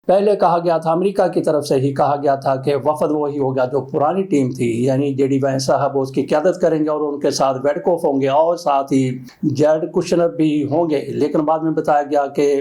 پہلے کہا گیا تھا، امریکہ کی طرف سے ہی کہا گیا تھا کہ وفد وہی ہوگا جو پرانی ٹیم تھی، یعنی جے ڈی وینس صاحب اس کی قیادت کریں گے اور ان کے ساتھ ویڈکوف ہوں گے اور ساتھ ہی جیرڈ کشنر بھی ہوں گے، لیکن بعد میں بتایا گیا کہ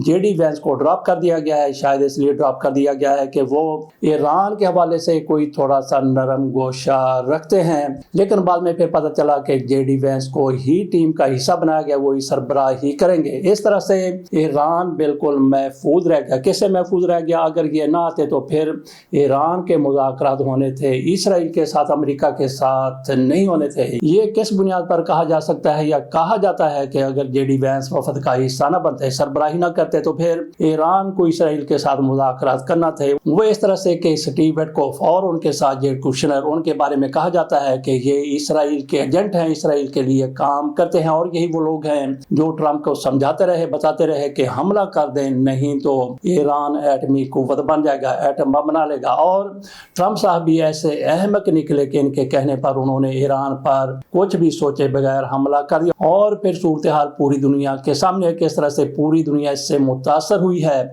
جے ڈی وینس کو ڈراپ کر دیا گیا ہے، شاید اس لیے ڈراپ کر دیا گیا ہے کہ وہ ایران کے حوالے سے کوئی تھوڑا سا نرم گوشہ رکھتے ہیں، لیکن بعد میں پھر پتہ چلا کہ جے ڈی وینس کو ہی ٹیم کا حصہ بنایا گیا، وہی سربراہی کریں گے۔ اس طرح سے ایران بالکل محفوظ رہ گیا۔ کیسے محفوظ رہ گیا؟ اگر یہ نہ آتے تو پھر ایران کے مذاکرات ہونے تھے، اسرائیل کے ساتھ، امریکہ کے ساتھ نہیں ہونے تھے۔ یہ کس بنیاد پر کہا جا سکتا ہے یا کہا جاتا ہے کہ اگر جے ڈی وینس وفد کا حصہ نہ بنتے، سربراہی نہ کرتے، تو پھر ایران کو اسرائیل کے ساتھ مذاکرات کرنا تھے۔ وہ اس طرح سے کہ اسٹیو ویٹکوف اور ان کے ساتھ جیرڈ کشنر، ان کے بارے میں کہا جاتا ہے کہ یہ اسرائیل کے ایجنٹ ہیں، اسرائیل کے لیے کام کرتے ہیں، اور یہی وہ لوگ ہیں جو ٹرمپ کو سمجھاتے رہے، بتاتے رہے کہ حملہ کر دیں، نہیں تو ایران ایٹمی قوت بن جائے گا، ایٹم بم بنا لے گا۔ اور ٹرمپ صاحب بھی ایسے احمق نکلے کہ ان کے کہنے پر انہوں نے ایران پر کچھ بھی سوچے بغیر حملہ کر دیا، اور پھر صورتحال پوری دنیا کے سامنے ہے، کس طرح سے پوری دنیا اس سے متاثر ہوئی ہے۔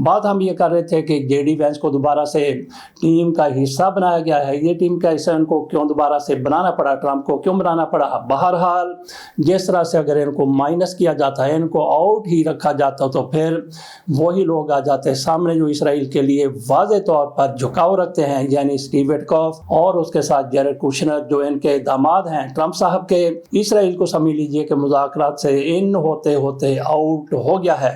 بات ہم یہ کر رہے تھے کہ جے ڈی وینس کو دوبارہ سے ٹیم کا حصہ بنایا گیا ہے۔ یہ ٹیم کا حصہ ان کو کیوں دوبارہ سے بنانا پڑا، ٹرمپ کو کیوں بنانا پڑا؟ بہرحال جس طرح سے اگر ان کو مائنس کیا جاتا ہے، ان کو آؤٹ ہی رکھا جاتا تو پھر وہی لوگ آ جاتے سامنے جو اسرائیل کے لیے واضح طور پر جھکاؤ رکھتے ہیں، یعنی اسٹیو ویٹکوف اور اس کے ساتھ جیرڈ کشنر جو ان کے داماد ہیں ٹرمپ صاحب کے۔ اسرائیل کو سمجھ لیجئے کہ مذاکرات سے ان ہوتے ہوتے آؤٹ ہو گیا ہے۔